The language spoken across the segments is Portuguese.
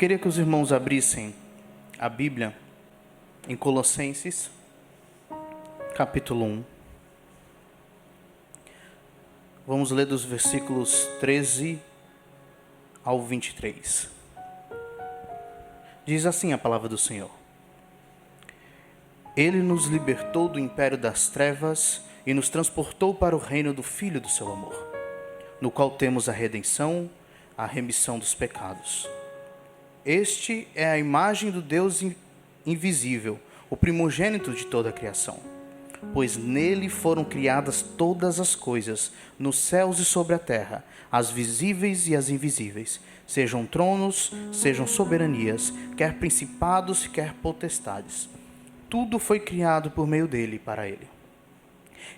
queria que os irmãos abrissem a Bíblia em Colossenses, capítulo 1. Vamos ler dos versículos 13 ao 23. Diz assim a palavra do Senhor: Ele nos libertou do império das trevas e nos transportou para o reino do Filho do seu amor, no qual temos a redenção, a remissão dos pecados. Este é a imagem do Deus invisível, o primogênito de toda a criação. Pois nele foram criadas todas as coisas, nos céus e sobre a terra, as visíveis e as invisíveis, sejam tronos, sejam soberanias, quer principados, quer potestades. Tudo foi criado por meio dele e para ele.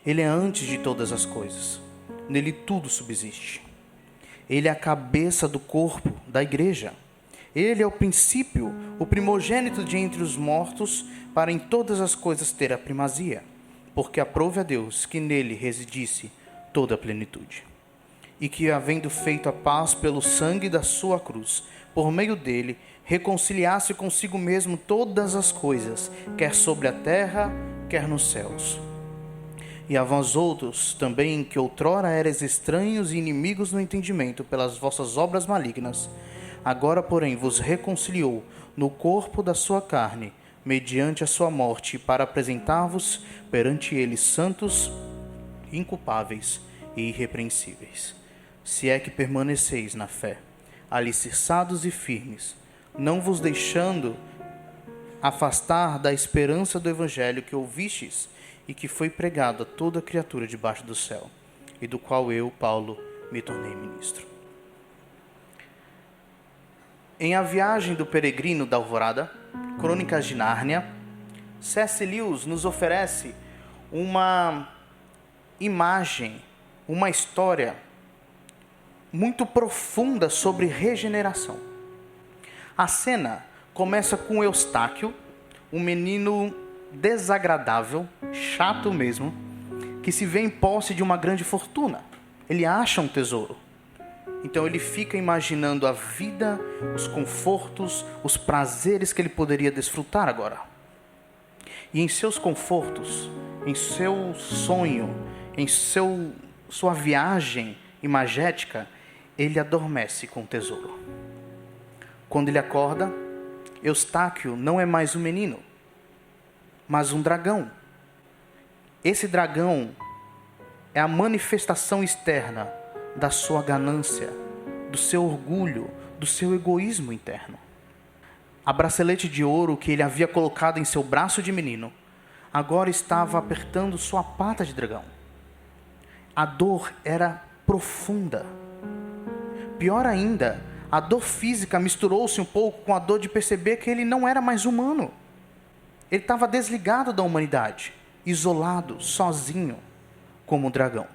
Ele é antes de todas as coisas. Nele tudo subsiste. Ele é a cabeça do corpo, da igreja. Ele é o princípio, o primogênito de entre os mortos, para em todas as coisas ter a primazia, porque aprove a Deus que nele residisse toda a plenitude. E que, havendo feito a paz pelo sangue da sua cruz, por meio dele, reconciliasse consigo mesmo todas as coisas, quer sobre a terra, quer nos céus. E a vós outros também, que outrora erais estranhos e inimigos no entendimento pelas vossas obras malignas, agora, porém, vos reconciliou no corpo da sua carne, mediante a sua morte, para apresentar-vos perante ele santos, inculpáveis e irrepreensíveis. Se é que permaneceis na fé, alicerçados e firmes, não vos deixando afastar da esperança do evangelho que ouvistes e que foi pregado a toda criatura debaixo do céu, e do qual eu, Paulo, me tornei ministro. Em A Viagem do Peregrino da Alvorada, Crônicas de Nárnia, C.S. Lewis nos oferece uma imagem, uma história muito profunda sobre regeneração. A cena começa com Eustáquio, um menino desagradável, chato mesmo, que se vê em posse de uma grande fortuna. Ele acha um tesouro. Então ele fica imaginando a vida, os confortos, os prazeres que ele poderia desfrutar agora. E em seus confortos, em seu sonho, em sua viagem imagética, ele adormece com o tesouro. Quando ele acorda, Eustáquio não é mais um menino, mas um dragão. Esse dragão é a manifestação externa da sua ganância, do seu orgulho, do seu egoísmo interno. A bracelete de ouro que ele havia colocado em seu braço de menino, agora estava apertando sua pata de dragão. A dor era profunda. Pior ainda, a dor física misturou-se um pouco com a dor de perceber que ele não era mais humano. Ele estava desligado da humanidade, isolado, sozinho, como um dragão.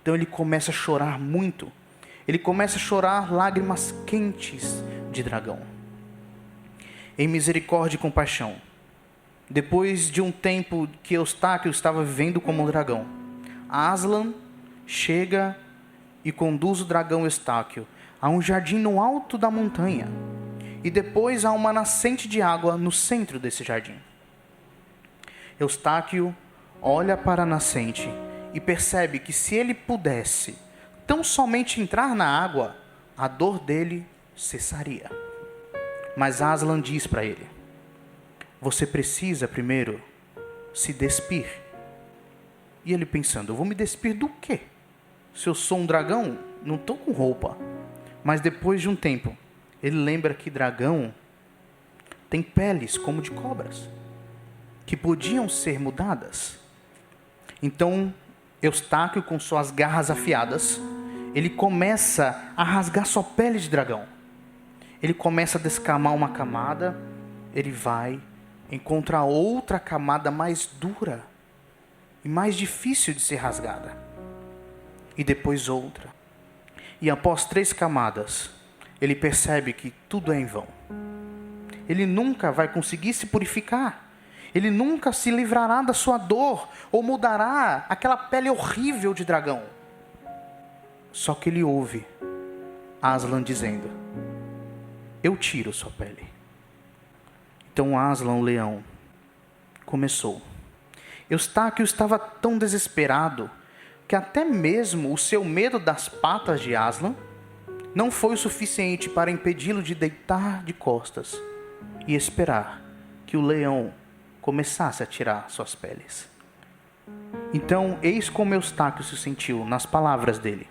Então ele começa a chorar muito. Ele começa a chorar lágrimas quentes de dragão. Em misericórdia e compaixão, depois de um tempo que Eustáquio estava vivendo como um dragão, Aslan chega e conduz o dragão Eustáquio a um jardim no alto da montanha, e depois a uma nascente de água no centro desse jardim. Eustáquio olha para a nascente e percebe que se ele pudesse tão somente entrar na água, a dor dele cessaria. Mas Aslan diz para ele: você precisa primeiro se despir. E ele pensando: eu vou me despir do quê? Se eu sou um dragão, não estou com roupa. Mas depois de um tempo, ele lembra que dragão tem peles como de cobras, que podiam ser mudadas. Então, Eustáquio, com suas garras afiadas, ele começa a rasgar sua pele de dragão. Ele começa a descamar uma camada, ele vai, encontra outra camada mais dura e mais difícil de ser rasgada. E depois outra. E após 3 camadas, ele percebe que tudo é em vão. Ele nunca vai conseguir se purificar. Ele nunca se livrará da sua dor ou mudará aquela pele horrível de dragão. Só que ele ouve Aslan dizendo: eu tiro sua pele. Então Aslan, o leão, começou. Eustáquio estava tão desesperado que até mesmo o seu medo das patas de Aslan não foi o suficiente para impedi-lo de deitar de costas e esperar que o leão começasse a tirar suas peles. Então, eis como Eustáquio se sentiu nas palavras dele.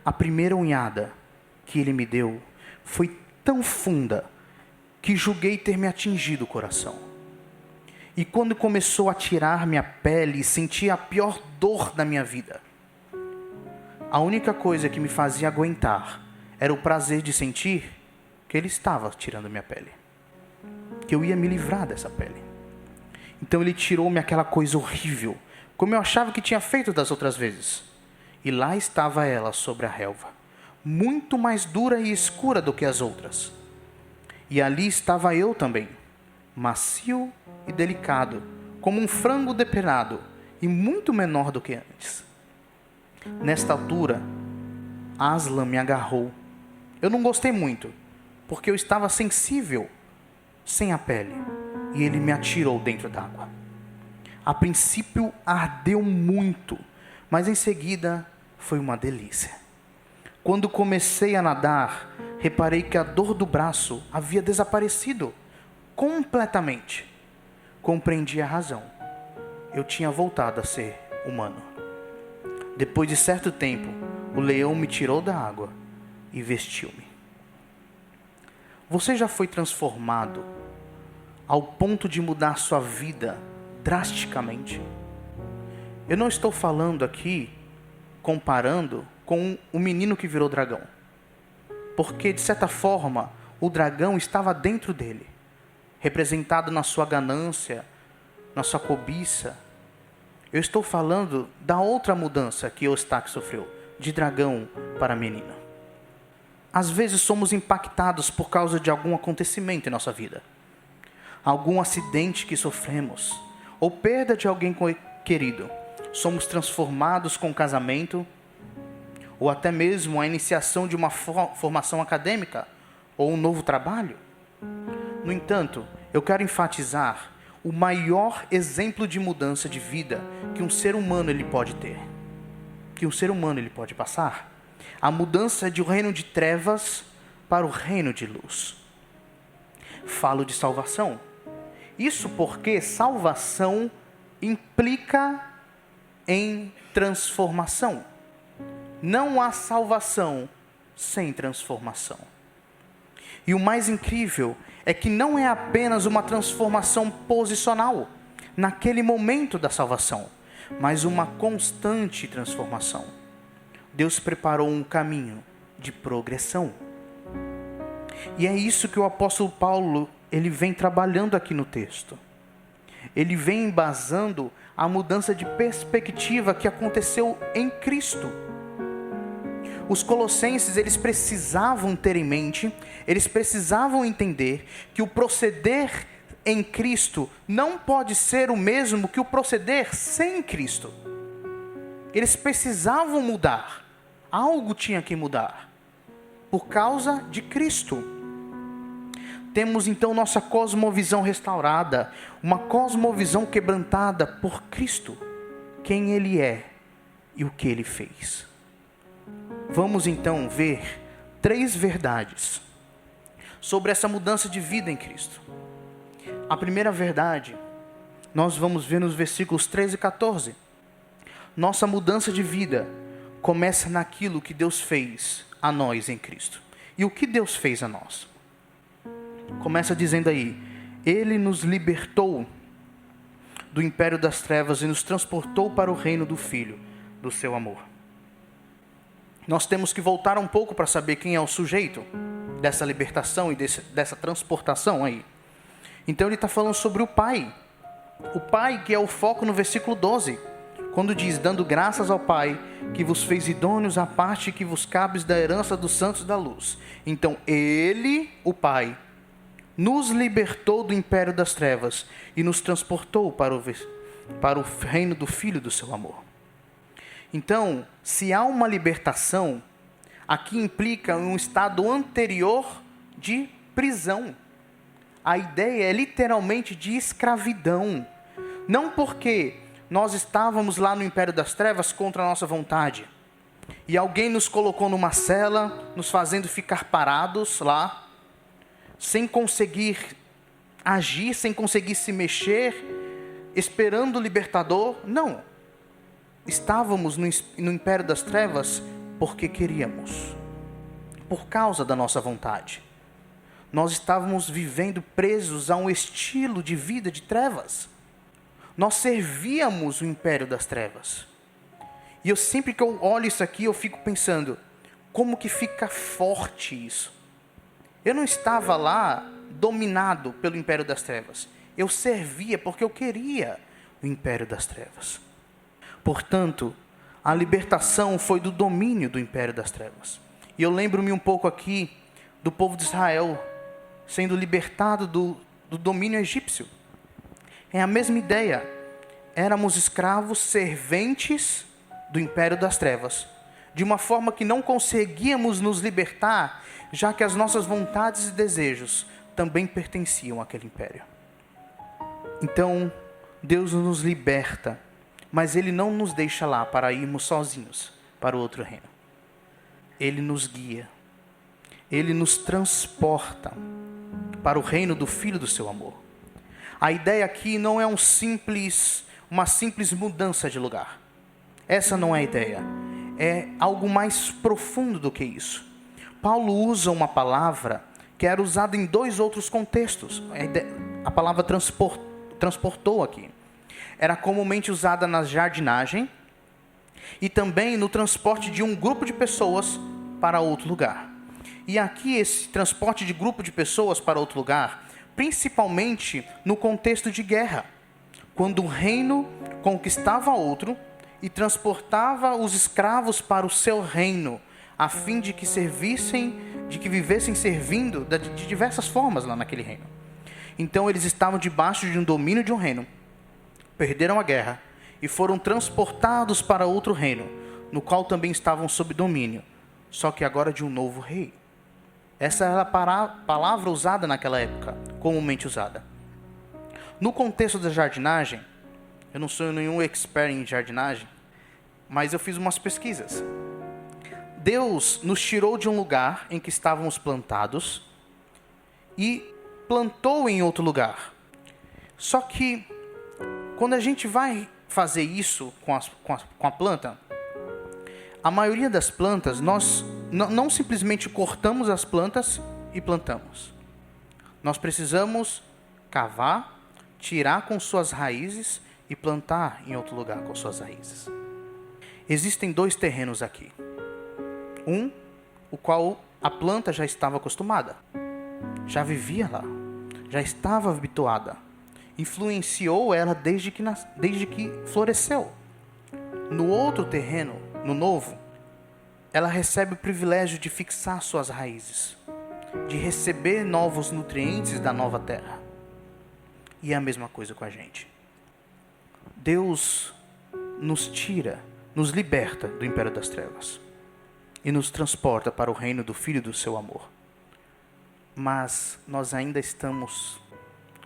A primeira unhada que ele me deu foi tão funda que julguei ter me atingido o coração. E quando começou a tirar minha pele, senti a pior dor da minha vida. A única coisa que me fazia aguentar era o prazer de sentir que ele estava tirando minha pele. Que eu ia me livrar dessa pele. Então ele tirou-me aquela coisa horrível, como eu achava que tinha feito das outras vezes. E lá estava ela sobre a relva, muito mais dura e escura do que as outras. E ali estava eu também, macio e delicado, como um frango depenado, e muito menor do que antes. Nesta altura, Aslan me agarrou. Eu não gostei muito, porque eu estava sensível, sem a pele, e ele me atirou dentro d'água. A princípio ardeu muito, mas em seguida foi uma delícia. Quando comecei a nadar, reparei que a dor do braço havia desaparecido completamente. Compreendi a razão. Eu tinha voltado a ser humano. Depois de certo tempo, o leão me tirou da água e vestiu-me. Você já foi transformado ao ponto de mudar sua vida drasticamente? Eu não estou falando aqui, comparando com o menino que virou dragão. Porque, de certa forma, o dragão estava dentro dele, representado na sua ganância, na sua cobiça. Eu estou falando da outra mudança que Eustáquio sofreu, de dragão para menino. Às vezes somos impactados por causa de algum acontecimento em nossa vida. Algum acidente que sofremos, ou perda de alguém querido. Somos transformados com o casamento, ou até mesmo a iniciação de uma formação acadêmica, ou um novo trabalho. No entanto, eu quero enfatizar o maior exemplo de mudança de vida que um ser humano ele pode ter, que um ser humano ele pode passar. A mudança de um reino de trevas para o reino de luz. Falo de salvação. Isso porque salvação implica em transformação. Não há salvação sem transformação. E o mais incrível é que não é apenas uma transformação posicional naquele momento da salvação, mas uma constante transformação. Deus preparou um caminho de progressão. E é isso que o apóstolo Paulo, ele vem trabalhando aqui no texto. Ele vem embasando a mudança de perspectiva que aconteceu em Cristo. Os colossenses, eles precisavam ter em mente, eles precisavam entender que o proceder em Cristo não pode ser o mesmo que o proceder sem Cristo. Eles precisavam mudar. Algo tinha que mudar. Por causa de Cristo. Temos então nossa cosmovisão restaurada, uma cosmovisão quebrantada por Cristo, quem Ele é e o que Ele fez. Vamos então ver 3 verdades sobre essa mudança de vida em Cristo. A primeira verdade, nós vamos ver nos versículos 13 e 14. Nossa mudança de vida começa naquilo que Deus fez a nós em Cristo. E o que Deus fez a nós? Começa dizendo aí: Ele nos libertou do império das trevas e nos transportou para o reino do Filho do seu amor. Nós temos que voltar um pouco para saber quem é o sujeito dessa libertação e dessa transportação aí. Então ele está falando sobre o Pai. O Pai que é o foco no versículo 12. Quando diz: dando graças ao Pai, que vos fez idôneos à parte que vos cabes da herança dos santos da luz. Então Ele, o Pai, nos libertou do império das trevas e nos transportou para o reino do Filho do seu amor. Então, se há uma libertação, aqui implica um estado anterior de prisão. A ideia é literalmente de escravidão. Não porque nós estávamos lá no império das trevas contra a nossa vontade, e alguém nos colocou numa cela, nos fazendo ficar parados lá, sem conseguir agir, sem conseguir se mexer, esperando o libertador. Não. Estávamos no império das trevas porque queríamos, por causa da nossa vontade. Nós estávamos vivendo presos a um estilo de vida de trevas. Nós servíamos o império das trevas. E eu sempre que eu olho isso aqui, eu fico pensando, como que fica forte isso? Eu não estava lá dominado pelo império das trevas. Eu servia porque eu queria o império das trevas. Portanto, a libertação foi do domínio do império das trevas. E eu lembro-me um pouco aqui do povo de Israel sendo libertado do domínio egípcio. É a mesma ideia. Éramos escravos serventes do império das trevas, de uma forma que não conseguíamos nos libertar, já que as nossas vontades e desejos também pertenciam àquele império. Então, Deus nos liberta, mas Ele não nos deixa lá para irmos sozinhos para o outro reino. Ele nos guia, Ele nos transporta para o reino do Filho do seu amor. A ideia aqui não é uma simples mudança de lugar. Essa não é a ideia. É algo mais profundo do que isso. Paulo usa uma palavra que era usada em 2 outros contextos. A palavra transportou aqui. Era comumente usada na jardinagem e também no transporte de um grupo de pessoas para outro lugar. E aqui esse transporte de grupo de pessoas para outro lugar, principalmente no contexto de guerra, quando um reino conquistava outro e transportava os escravos para o seu reino, a fim de que vivessem servindo de diversas formas lá naquele reino. Então eles estavam debaixo de um domínio de um reino, perderam a guerra e foram transportados para outro reino, no qual também estavam sob domínio, só que agora de um novo rei. Essa era a palavra usada naquela época, comumente usada. No contexto da jardinagem, eu não sou nenhum expert em jardinagem, mas eu fiz umas pesquisas. Deus nos tirou de um lugar em que estávamos plantados e plantou em outro lugar. Só que, quando a gente vai fazer isso com a planta, a maioria das plantas, nós não simplesmente cortamos as plantas e plantamos. Nós precisamos cavar, tirar com suas raízes e plantar em outro lugar com suas raízes. Existem 2 terrenos aqui. Um, o qual a planta já estava acostumada, já vivia lá, já estava habituada, influenciou ela desde que floresceu. No outro terreno, no novo, ela recebe o privilégio de fixar suas raízes, de receber novos nutrientes da nova terra. E é a mesma coisa com a gente. Deus nos tira, nos liberta do império das trevas e nos transporta para o reino do Filho do seu amor. Mas nós ainda estamos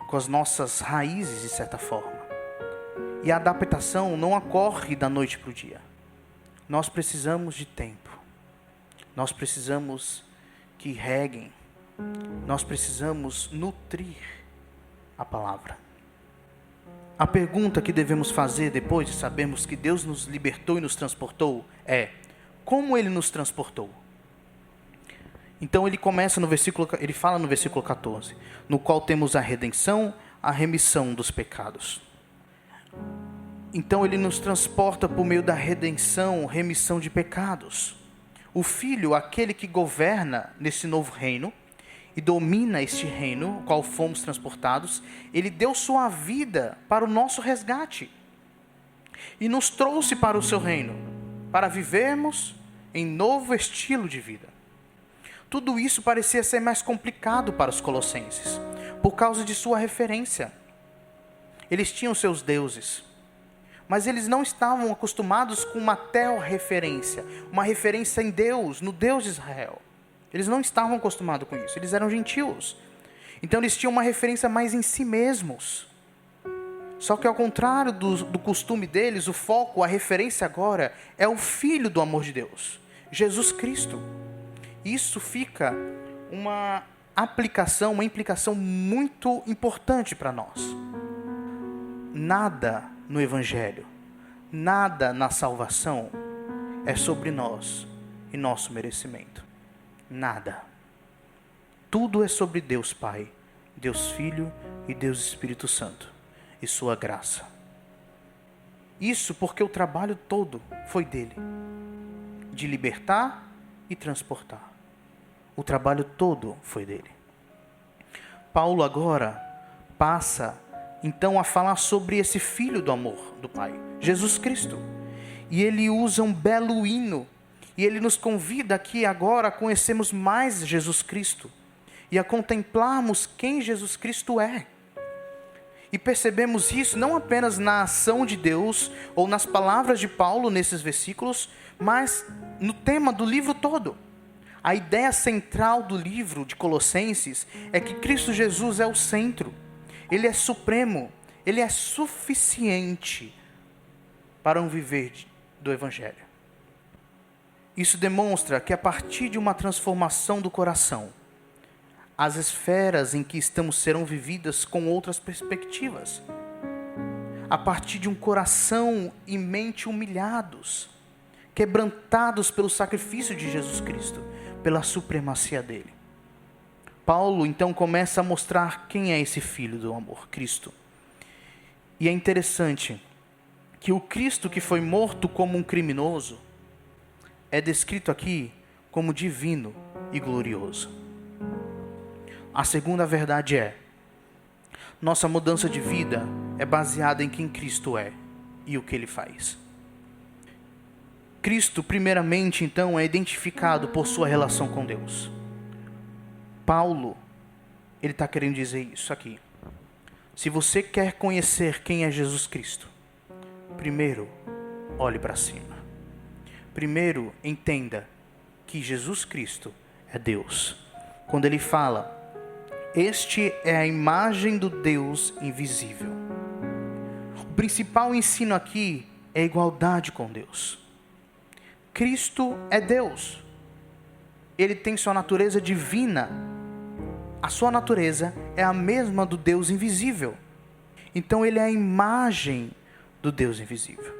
com as nossas raízes de certa forma. E a adaptação não ocorre da noite para o dia. Nós precisamos de tempo. Nós precisamos que reguem. Nós precisamos nutrir a palavra. A pergunta que devemos fazer depois de sabermos que Deus nos libertou e nos transportou é: como Ele nos transportou? Então ele fala no versículo 14, no qual temos a redenção, a remissão dos pecados. Então ele nos transporta por meio da redenção, remissão de pecados. O Filho, aquele que governa nesse novo reino e domina este reino, o qual fomos transportados, ele deu sua vida para o nosso resgate e nos trouxe para o seu reino, para vivermos em novo estilo de vida. Tudo isso parecia ser mais complicado para os colossenses, por causa de sua referência. Eles tinham seus deuses, mas eles não estavam acostumados com uma tel-referência, uma referência em Deus, no Deus de Israel. Eles não estavam acostumados com isso, eles eram gentios. Então eles tinham uma referência mais em si mesmos. Só que ao contrário do costume deles, o foco, a referência agora é o Filho do amor de Deus, Jesus Cristo. Isso fica uma aplicação, uma implicação muito importante para nós. Nada no Evangelho, nada na salvação é sobre nós e nosso merecimento. Nada. Tudo é sobre Deus Pai, Deus Filho e Deus Espírito Santo e sua graça. Isso porque o trabalho todo foi dele, de libertar e transportar. O trabalho todo foi dele. Paulo agora passa então a falar sobre esse Filho do amor do Pai, Jesus Cristo. E ele usa um belo hino, e ele nos convida aqui agora a conhecermos mais Jesus Cristo e a contemplarmos quem Jesus Cristo é. E percebemos isso não apenas na ação de Deus ou nas palavras de Paulo nesses versículos, mas no tema do livro todo. A ideia central do livro de Colossenses é que Cristo Jesus é o centro. Ele é supremo, ele é suficiente para um viver do Evangelho. Isso demonstra que a partir de uma transformação do coração, as esferas em que estamos serão vividas com outras perspectivas. A partir de um coração e mente humilhados, quebrantados pelo sacrifício de Jesus Cristo, pela supremacia dele. Paulo então começa a mostrar quem é esse Filho do amor, Cristo. E é interessante que o Cristo que foi morto como um criminoso é descrito aqui como divino e glorioso. A segunda verdade é: nossa mudança de vida é baseada em quem Cristo é e o que Ele faz. Cristo, primeiramente, então, é identificado por sua relação com Deus. Paulo, ele está querendo dizer isso aqui. Se você quer conhecer quem é Jesus Cristo, primeiro, olhe para cima. Primeiro, entenda que Jesus Cristo é Deus. Quando ele fala: este é a imagem do Deus invisível. O principal ensino aqui é a igualdade com Deus. Cristo é Deus. Ele tem sua natureza divina. A sua natureza é a mesma do Deus invisível. Então ele é a imagem do Deus invisível.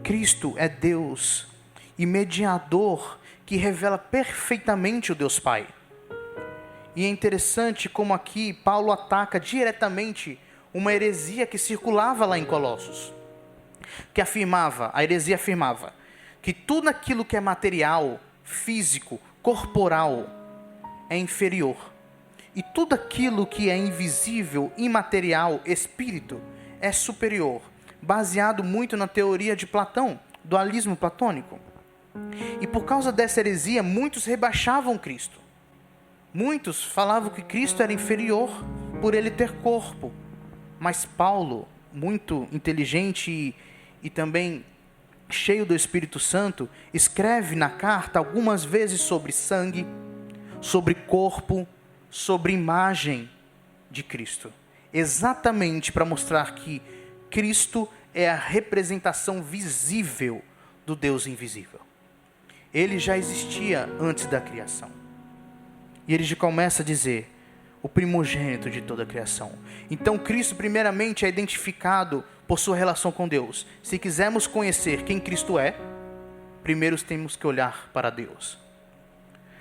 Cristo é Deus e mediador que revela perfeitamente o Deus Pai. E é interessante como aqui Paulo ataca diretamente uma heresia que circulava lá em Colossos. A heresia afirmava que tudo aquilo que é material, físico, corporal, é inferior. E tudo aquilo que é invisível, imaterial, espírito, é superior. Baseado muito na teoria de Platão, dualismo platônico. E por causa dessa heresia, muitos rebaixavam Cristo. Muitos falavam que Cristo era inferior por ele ter corpo. Mas Paulo, muito inteligente e também cheio do Espírito Santo, escreve na carta algumas vezes sobre sangue, sobre corpo, sobre imagem de Cristo. Exatamente para mostrar que Cristo é a representação visível do Deus invisível. Ele já existia antes da criação. E ele já começa a dizer: o primogênito de toda a criação. Então Cristo primeiramente é identificado por sua relação com Deus. Se quisermos conhecer quem Cristo é, primeiro temos que olhar para Deus.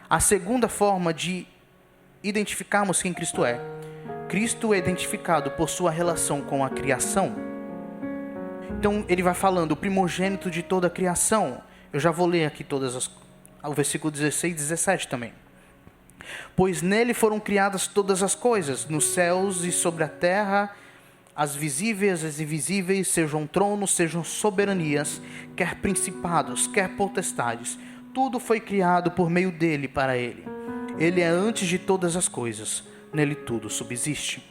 A segunda forma de identificarmos quem Cristo é identificado por sua relação com a criação. Então ele vai falando: o primogênito de toda a criação. Eu já vou ler aqui o versículo 16 e 17 também. Pois nele foram criadas todas as coisas, nos céus e sobre a terra, as visíveis e as invisíveis, sejam tronos, sejam soberanias, quer principados, quer potestades. Tudo foi criado por meio dele, para ele. Ele é antes de todas as coisas, nele tudo subsiste.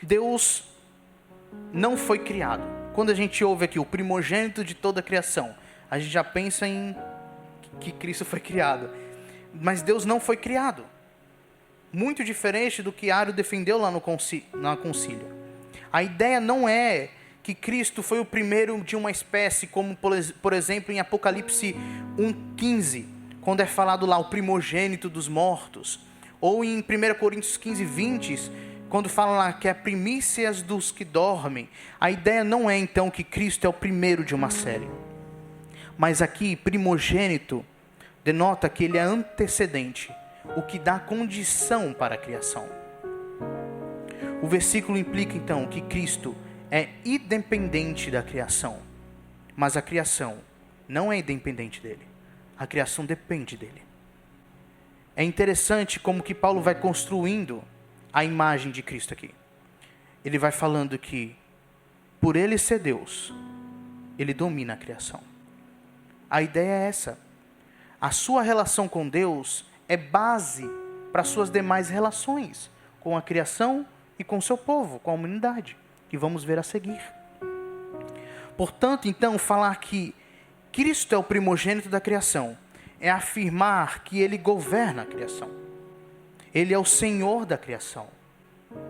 Deus não foi criado. Quando a gente ouve aqui o primogênito de toda a criação, a gente já pensa em que Cristo foi criado. mas Deus não foi criado. Muito diferente do que Ario defendeu lá no concílio. A ideia não é que Cristo foi o primeiro de uma espécie, como por exemplo em Apocalipse 1,15, quando é falado lá o primogênito dos mortos, ou em 1 Coríntios 15:20, quando fala lá que é primícias dos que dormem. A ideia não é então que Cristo é o primeiro de uma série, mas aqui primogênito denota que ele é antecedente, o que dá condição para a criação. O versículo implica então que Cristo é independente da criação, mas a criação não é independente dele. A criação depende dele. É interessante como que Paulo vai construindo a imagem de Cristo aqui. Ele vai falando que, por ele ser Deus, ele domina a criação. A ideia é essa. A sua relação com Deus é base para suas demais relações com a criação e com o seu povo, com a humanidade, que vamos ver a seguir. Portanto, então, falar que Cristo é o primogênito da criação é afirmar que ele governa a criação. Ele é o Senhor da criação.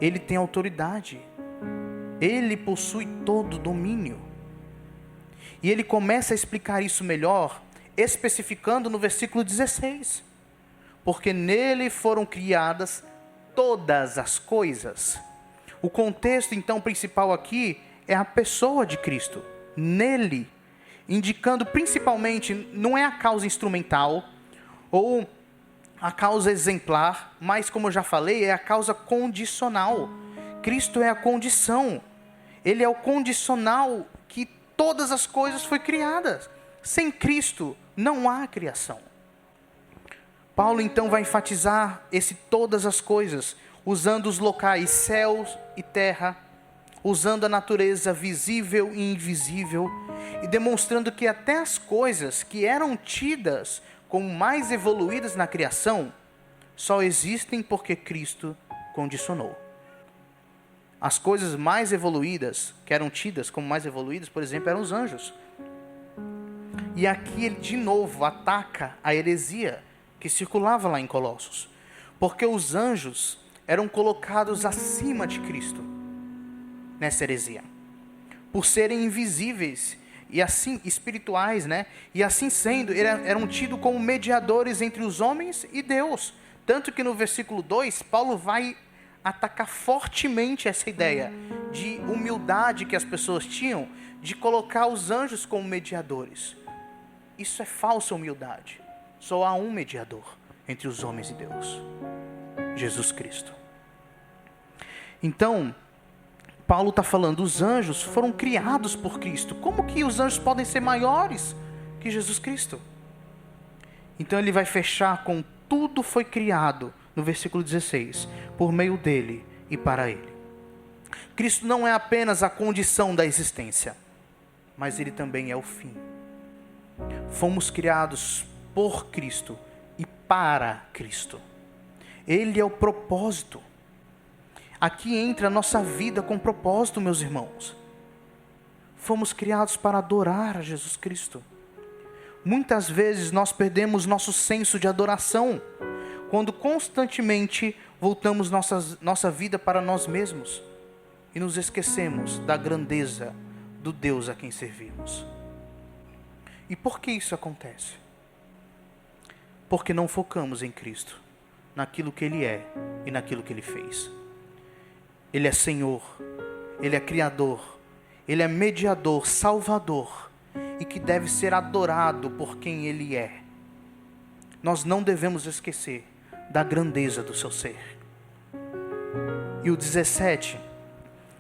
Ele tem autoridade. Ele possui todo o domínio. E ele começa a explicar isso melhor, especificando no versículo 16. Porque nele foram criadas todas as coisas. O contexto, então, principal aqui é a pessoa de Cristo. Nele, indicando principalmente, não é a causa instrumental ou a causa exemplar, mas, como eu já falei, é a causa condicional. Cristo é a condição. Ele é o condicional que todas as coisas foram criadas. Sem Cristo, não há criação. Paulo, então, vai enfatizar esse todas as coisas, usando os locais céus e terra, usando a natureza visível e invisível, e demonstrando que até as coisas que eram tidas como mais evoluídas na criação, só existem porque Cristo condicionou. As coisas mais evoluídas, que eram tidas como mais evoluídas, por exemplo, eram os anjos. E aqui ele de novo ataca a heresia que circulava lá em Colossos. Porque os anjos eram colocados acima de Cristo nessa heresia. Por serem invisíveis e assim espirituais, né? E assim sendo, eram tidos como mediadores entre os homens e Deus. Tanto que no versículo 2, Paulo vai atacar fortemente essa ideia de humildade que as pessoas tinham, de colocar os anjos como mediadores. Isso é falsa humildade. Só há um mediador entre os homens e Deus: Jesus Cristo. Então, Paulo está falando, os anjos foram criados por Cristo. Como que os anjos podem ser maiores que Jesus Cristo? Então ele vai fechar com tudo foi criado, no versículo 16, por meio dele e para ele. Cristo não é apenas a condição da existência, mas ele também é o fim. Fomos criados por Cristo e para Cristo. Ele é o propósito. Aqui entra a nossa vida com propósito, meus irmãos. Fomos criados para adorar a Jesus Cristo. Muitas vezes nós perdemos nosso senso de adoração quando constantemente voltamos nossa vida para nós mesmos e nos esquecemos da grandeza do Deus a quem servimos. E por que isso acontece? Porque não focamos em Cristo, naquilo que Ele é e naquilo que Ele fez. Ele é Senhor, Ele é Criador, Ele é mediador, Salvador, e que deve ser adorado por quem Ele é. Nós não devemos esquecer da grandeza do seu ser. E o 17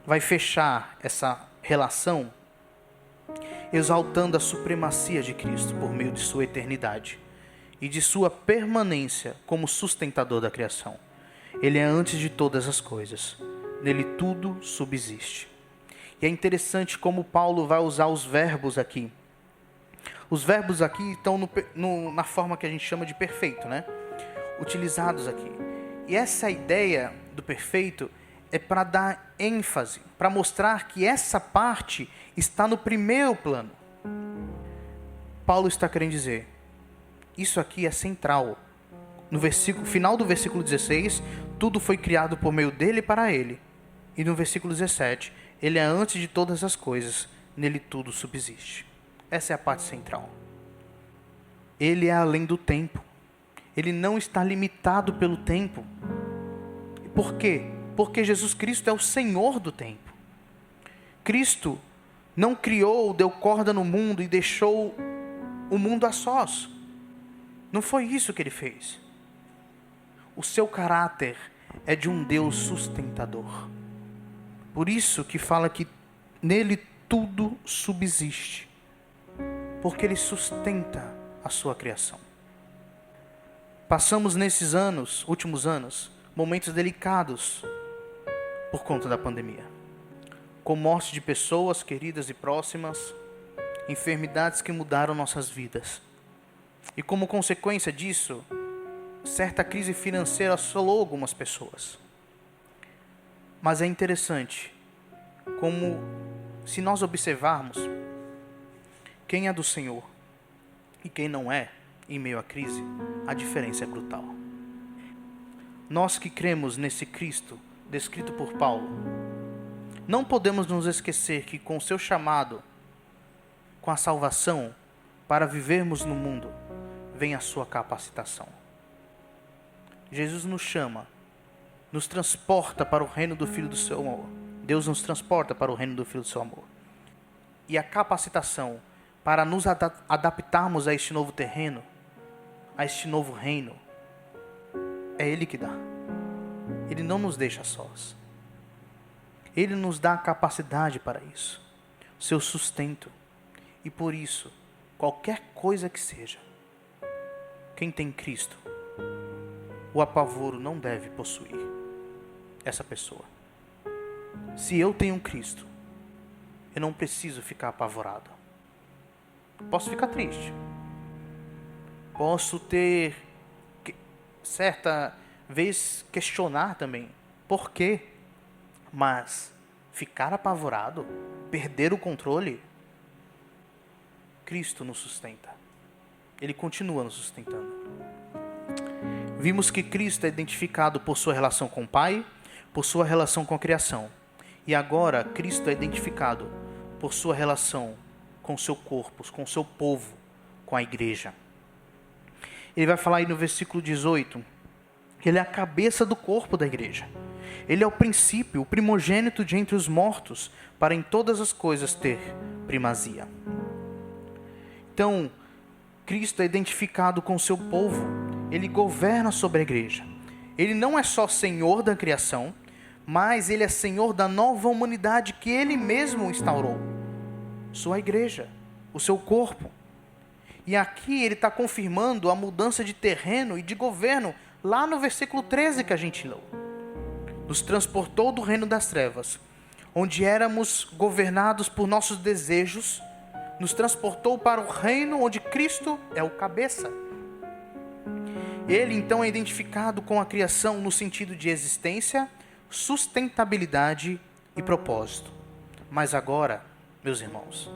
vai fechar essa relação exaltando a supremacia de Cristo por meio de sua eternidade e de sua permanência como sustentador da criação. Ele é antes de todas as coisas. Nele tudo subsiste. E é interessante como Paulo vai usar os verbos aqui. Os verbos aqui estão na forma que a gente chama de perfeito, né? Utilizados aqui. E essa ideia do perfeito é para dar ênfase, para mostrar que essa parte está no primeiro plano. Paulo está querendo dizer, isso aqui é central. no final do versículo 16, tudo foi criado por meio dele e para ele. E no versículo 17, ele é antes de todas as coisas, nele tudo subsiste. Essa é a parte central. Ele é além do tempo. Ele não está limitado pelo tempo. Por quê? Porque Jesus Cristo é o Senhor do tempo. Cristo não criou, deu corda no mundo e deixou o mundo a sós. Não foi isso que ele fez. O seu caráter é de um Deus sustentador. Por isso que fala que nele tudo subsiste. Porque ele sustenta a sua criação. Passamos nesses últimos anos, momentos delicados por conta da pandemia. Com morte de pessoas queridas e próximas, enfermidades que mudaram nossas vidas. E como consequência disso, certa crise financeira assolou algumas pessoas. Mas é interessante como, se nós observarmos, quem é do Senhor e quem não é, em meio à crise, a diferença é brutal. Nós que cremos nesse Cristo, descrito por Paulo, não podemos nos esquecer que com o seu chamado, com a salvação, para vivermos no mundo, vem a sua capacitação. Jesus nos chama, nos transporta para o reino do Filho do seu amor. Deus nos transporta para o reino do Filho do seu amor. E a capacitação para nos adaptarmos a este novo terreno, a este novo reino, é Ele que dá. Ele não nos deixa sós. Ele nos dá a capacidade para isso, o seu sustento. E por isso, qualquer coisa que seja, quem tem Cristo, o apavoro não deve possuir essa pessoa. Se eu tenho Cristo, eu não preciso ficar apavorado. Posso ficar triste. Posso ter, certa vez, questionar também. Por quê? Mas ficar apavorado, perder o controle, Cristo nos sustenta. Ele continua nos sustentando. Vimos que Cristo é identificado por sua relação com o Pai, por sua relação com a criação. E agora Cristo é identificado por sua relação com o seu corpo, com o seu povo, com a igreja. Ele vai falar aí no versículo 18, que ele é a cabeça do corpo da igreja. Ele é o princípio, o primogênito de entre os mortos, para em todas as coisas ter primazia. Então, Cristo é identificado com o seu povo. Ele governa sobre a igreja. Ele não é só Senhor da criação, mas Ele é Senhor da nova humanidade que Ele mesmo instaurou. Sua igreja, o seu corpo. E aqui Ele está confirmando a mudança de terreno e de governo, lá no versículo 13 que a gente leu. Nos transportou do reino das trevas, onde éramos governados por nossos desejos, nos transportou para o reino onde Cristo é o cabeça. Ele então é identificado com a criação no sentido de existência, sustentabilidade e propósito. Mas agora, meus irmãos,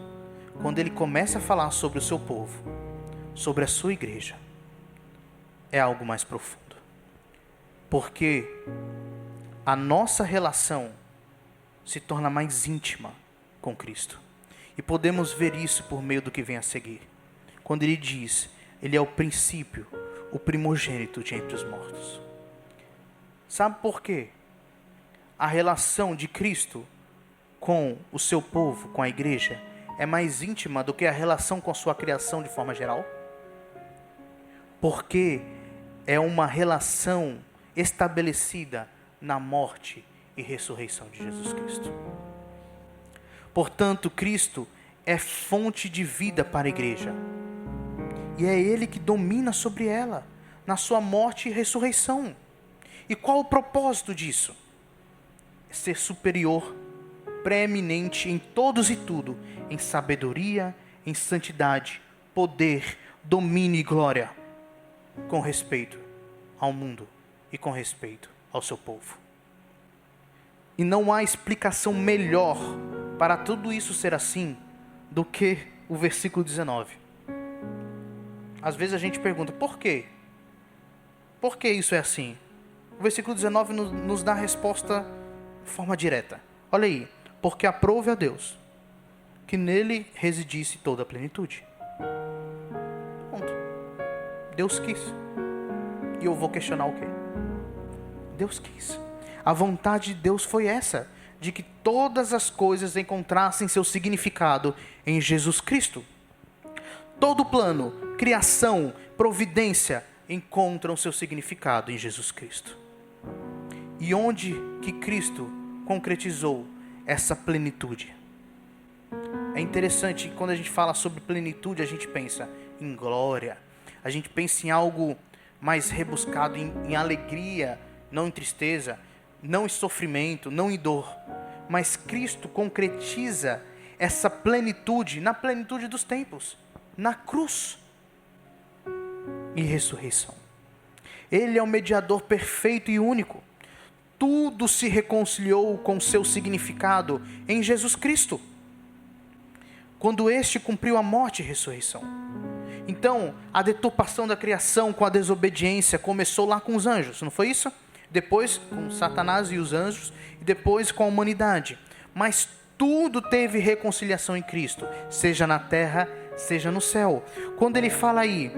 quando ele começa a falar sobre o seu povo, sobre a sua igreja, é algo mais profundo. Porque a nossa relação se torna mais íntima com Cristo. E podemos ver isso por meio do que vem a seguir. Quando ele diz, ele é o princípio, o primogênito de entre os mortos. Sabe por quê? A relação de Cristo com o seu povo, com a igreja, é mais íntima do que a relação com a sua criação de forma geral? Porque é uma relação estabelecida na morte e ressurreição de Jesus Cristo. Portanto, Cristo é fonte de vida para a igreja. E é Ele que domina sobre ela, na sua morte e ressurreição. E qual o propósito disso? É ser superior, preeminente em todos e tudo, em sabedoria, em santidade, poder, domínio e glória, com respeito ao mundo e com respeito ao seu povo. E não há explicação melhor para tudo isso ser assim do que o versículo 19. Às vezes a gente pergunta, por quê? Por que isso é assim? O versículo 19 nos dá a resposta de forma direta. Olha aí. Porque aprove a Deus que nele residisse toda a plenitude. Ponto. Deus quis. E eu vou questionar o quê? Deus quis. A vontade de Deus foi essa, de que todas as coisas encontrassem seu significado em Jesus Cristo. Todo plano, criação, providência encontram seu significado em Jesus Cristo. E onde que Cristo concretizou essa plenitude? É interessante, quando a gente fala sobre plenitude, a gente pensa em glória, a gente pensa em algo mais rebuscado, em alegria, não em tristeza, não em sofrimento, não em dor. Mas Cristo concretiza essa plenitude na plenitude dos tempos, na cruz e ressurreição. Ele é o mediador perfeito e único. Tudo se reconciliou com seu significado em Jesus Cristo, quando este cumpriu a morte e ressurreição. Então, a deturpação da criação com a desobediência começou lá com os anjos, não foi isso? Depois com Satanás e os anjos, e depois com a humanidade. Mas tudo teve reconciliação em Cristo, seja na terra, seja no céu. Quando ele fala aí,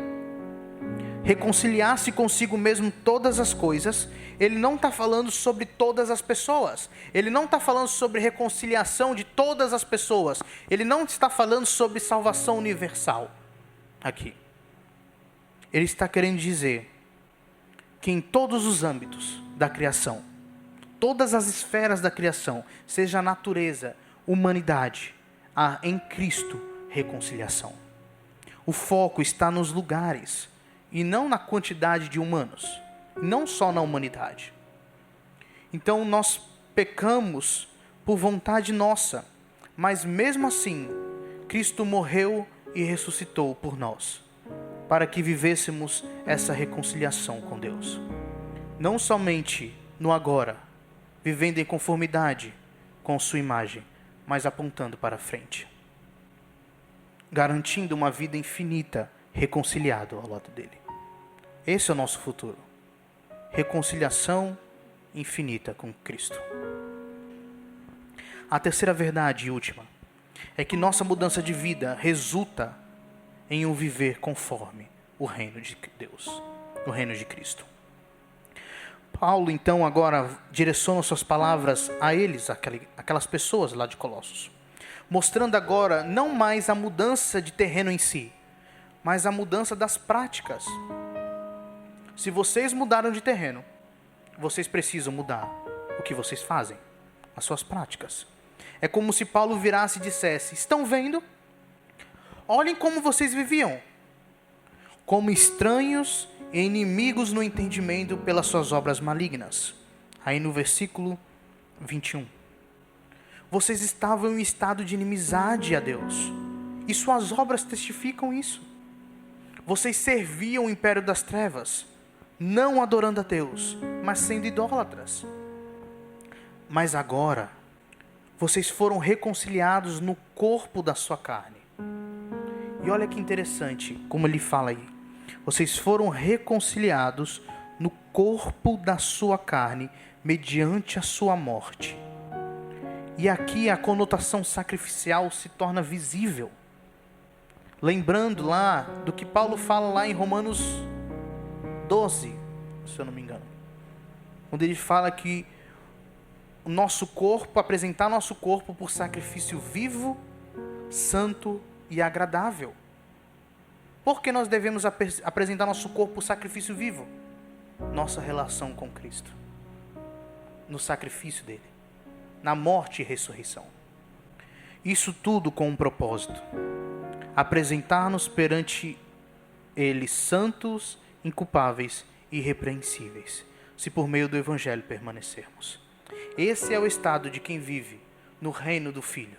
reconciliar-se consigo mesmo todas as coisas, ele não está falando sobre todas as pessoas. Ele não está falando sobre reconciliação de todas as pessoas. Ele não está falando sobre salvação universal aqui. Ele está querendo dizer que em todos os âmbitos da criação, todas as esferas da criação, seja a natureza, humanidade, há em Cristo reconciliação. O foco está nos lugares e não na quantidade de humanos, não só na humanidade. Então nós pecamos por vontade nossa, mas mesmo assim, Cristo morreu e ressuscitou por nós, para que vivêssemos essa reconciliação com Deus. Não somente no agora, vivendo em conformidade com sua imagem, mas apontando para frente, garantindo uma vida infinita, reconciliado ao lado dele. Esse é o nosso futuro. Reconciliação infinita com Cristo. A terceira verdade e última é que nossa mudança de vida resulta em um viver conforme o reino de Deus, o reino de Cristo. Paulo, então, agora direciona suas palavras a eles, aquelas pessoas lá de Colossos, mostrando agora não mais a mudança de terreno em si, mas a mudança das práticas. Se vocês mudaram de terreno, vocês precisam mudar o que vocês fazem, as suas práticas. É como se Paulo virasse e dissesse: estão vendo? Olhem como vocês viviam, como estranhos e inimigos no entendimento pelas suas obras malignas. Aí no versículo 21. Vocês estavam em estado de inimizade a Deus, e suas obras testificam isso. Vocês serviam o império das trevas, não adorando a Deus, mas sendo idólatras. Mas agora, vocês foram reconciliados no corpo da sua carne. E olha que interessante como ele fala aí. Vocês foram reconciliados no corpo da sua carne, mediante a sua morte. E aqui a conotação sacrificial se torna visível. Lembrando lá do que Paulo fala lá em Romanos 12, se eu não me engano. Onde ele fala que o nosso corpo, apresentar nosso corpo por sacrifício vivo, santo e agradável. Por que nós devemos apresentar nosso corpo por sacrifício vivo? Nossa relação com Cristo. No sacrifício dele. Na morte e ressurreição. Isso tudo com um propósito. Apresentar-nos perante ele santos, inculpáveis e irrepreensíveis, se por meio do Evangelho permanecermos. Esse é o estado de quem vive no reino do Filho,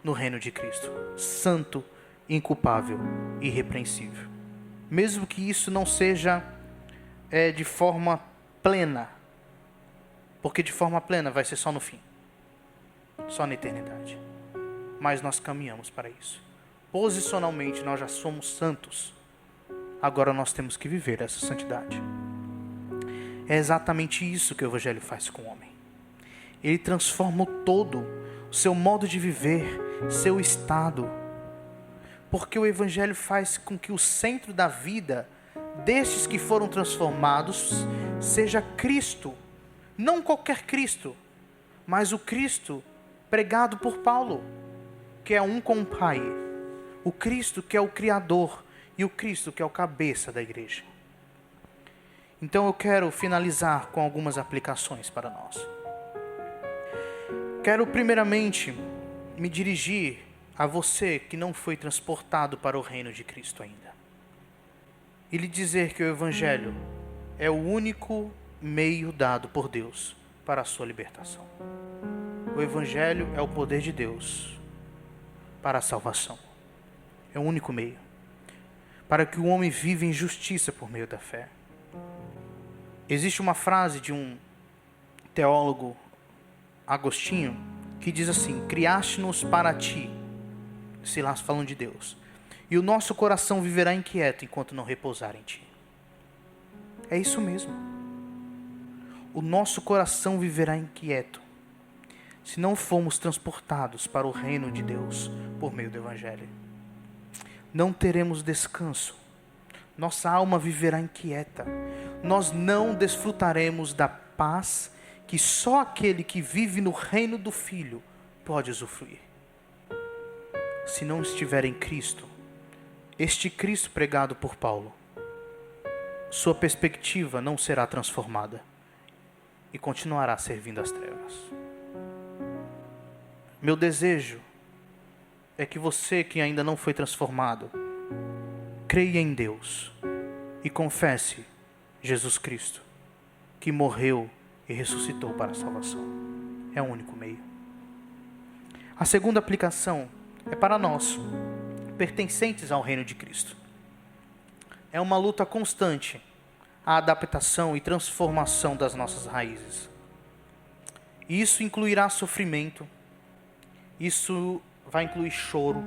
no reino de Cristo, santo, inculpável e irrepreensível. Mesmo que isso não seja de forma plena, porque de forma plena vai ser só no fim, só na eternidade. Mas nós caminhamos para isso. Posicionalmente nós já somos santos. Agora nós temos que viver essa santidade. É exatamente isso que o Evangelho faz com o homem. Ele transforma o todo, o seu modo de viver, seu estado. Porque o Evangelho faz com que o centro da vida destes que foram transformados seja Cristo. Não qualquer Cristo, mas o Cristo pregado por Paulo, que é um com o Pai. O Cristo que é o Criador e o Cristo que é o cabeça da igreja. Então eu quero finalizar com algumas aplicações para nós. Quero primeiramente me dirigir a você que não foi transportado para o reino de Cristo ainda. E lhe dizer que o Evangelho é o único meio dado por Deus para a sua libertação. O Evangelho é o poder de Deus para a salvação. É o único meio. Para que o homem viva em justiça por meio da fé. Existe uma frase de um teólogo, Agostinho, que diz assim: criaste-nos para ti, se lá falando de Deus, e o nosso coração viverá inquieto enquanto não repousar em ti. É isso mesmo. O nosso coração viverá inquieto se não formos transportados para o reino de Deus por meio do Evangelho. Não teremos descanso. Nossa alma viverá inquieta. Nós não desfrutaremos da paz que só aquele que vive no reino do Filho pode usufruir. Se não estiver em Cristo, este Cristo pregado por Paulo, sua perspectiva não será transformada e continuará servindo às trevas. Meu desejo é que você que ainda não foi transformado, creia em Deus e confesse Jesus Cristo, que morreu e ressuscitou para a salvação. É o único meio. A segunda aplicação é para nós, pertencentes ao reino de Cristo. É uma luta constante, a adaptação e transformação das nossas raízes. Isso incluirá sofrimento, isso vai incluir choro,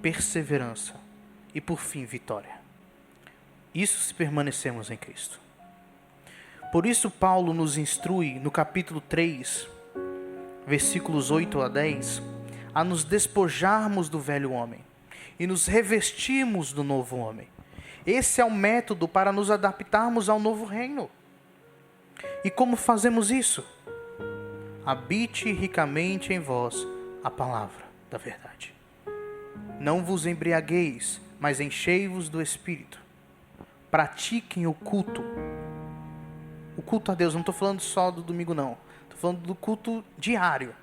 perseverança e, por fim, vitória. Isso se permanecermos em Cristo. Por isso Paulo nos instrui no capítulo 3, versículos 8 a 10, a nos despojarmos do velho homem e nos revestirmos do novo homem. Esse é o método para nos adaptarmos ao novo reino. E como fazemos isso? Habite ricamente em vós a palavra da verdade. Não vos embriagueis, mas enchei-vos do Espírito. Pratiquem o culto. O culto a Deus, não estou falando só do domingo não. Estou falando do culto diário.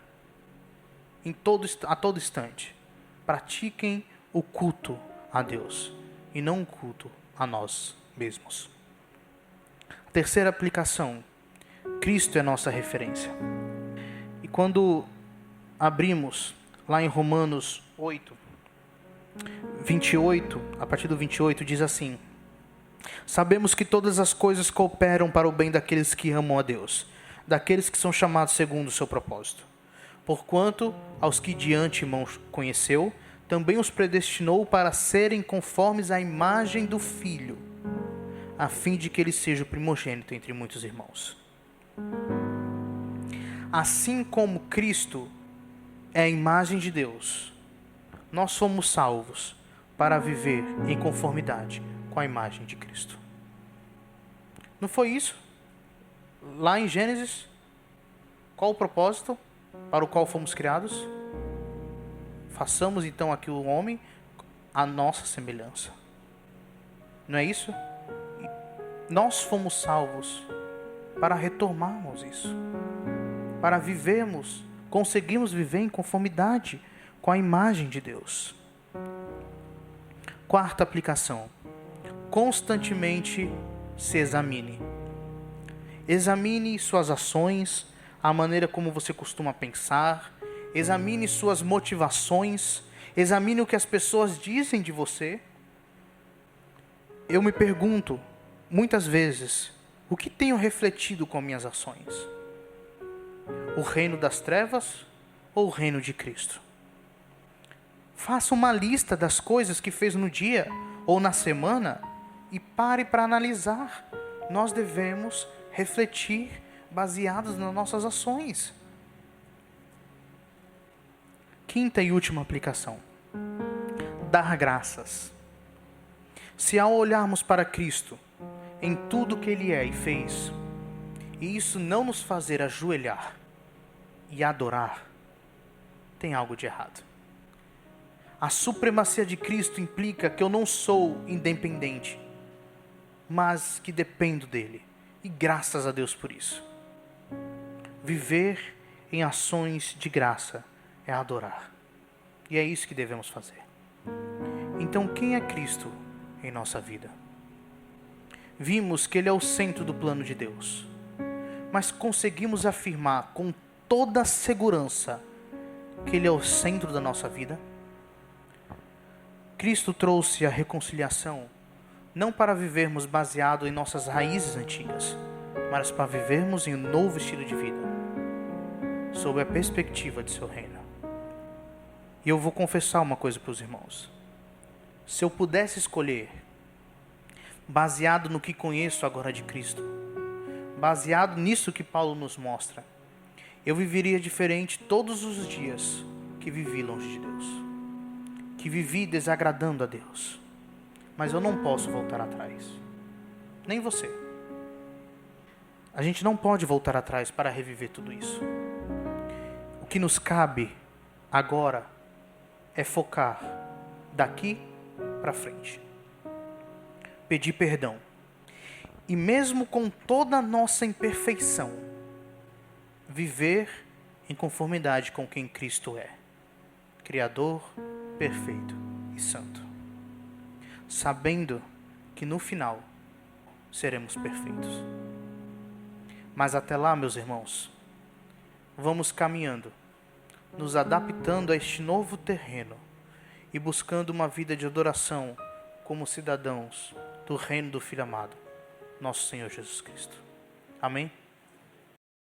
A todo instante. Pratiquem o culto a Deus. E não o culto a nós mesmos. A terceira aplicação. Cristo é nossa referência. E quando abrimos lá em Romanos 8, 28, a partir do 28, diz assim: sabemos que todas as coisas cooperam para o bem daqueles que amam a Deus, daqueles que são chamados segundo o seu propósito. Porquanto, aos que de antemão conheceu, também os predestinou para serem conformes à imagem do Filho, a fim de que ele seja o primogênito entre muitos irmãos. Assim como Cristo é a imagem de Deus, nós somos salvos para viver em conformidade com a imagem de Cristo. Não foi isso? Lá em Gênesis, qual o propósito para o qual fomos criados? Façamos então aqui o homem a nossa semelhança. Não é isso? Nós fomos salvos para retomarmos isso, para vivermos, conseguirmos viver em conformidade com a imagem de Deus. Quarta aplicação: constantemente se examine. Examine suas ações, a maneira como você costuma pensar, examine suas motivações, examine o que as pessoas dizem de você. Eu me pergunto, muitas vezes, o que tenho refletido com minhas ações? O reino das trevas ou o reino de Cristo? Faça uma lista das coisas que fez no dia ou na semana e pare para analisar nós devemos refletir baseados nas nossas ações. Quinta e última aplicação: dar graças. Se ao olharmos para Cristo, em tudo que Ele é e fez, e isso não nos fazer ajoelhar e adorar, tem algo de errado. A supremacia de Cristo implica que eu não sou independente, mas que dependo dele. E graças a Deus por isso. Viver em ações de graça é adorar. E é isso que devemos fazer. Então, quem é Cristo em nossa vida? Vimos que Ele é o centro do plano de Deus. Mas conseguimos afirmar com toda a segurança que Ele é o centro da nossa vida? Cristo trouxe a reconciliação não para vivermos baseado em nossas raízes antigas, mas para vivermos em um novo estilo de vida, sob a perspectiva de seu reino. E eu vou confessar uma coisa para os irmãos. Se eu pudesse escolher, baseado no que conheço agora de Cristo, baseado nisso que Paulo nos mostra, eu viveria diferente todos os dias que vivi longe de Deus, que vivi desagradando a Deus. Mas eu não posso voltar atrás, nem você. A gente não pode voltar atrás para reviver tudo isso. O que nos cabe agora é focar daqui para frente, pedir perdão, e mesmo com toda a nossa imperfeição, viver em conformidade com quem Cristo é, Criador, perfeito e santo, sabendo que no final seremos perfeitos. Mas até lá, meus irmãos, vamos caminhando, nos adaptando a este novo terreno e buscando uma vida de adoração como cidadãos do reino do Filho amado, nosso Senhor Jesus Cristo. Amém?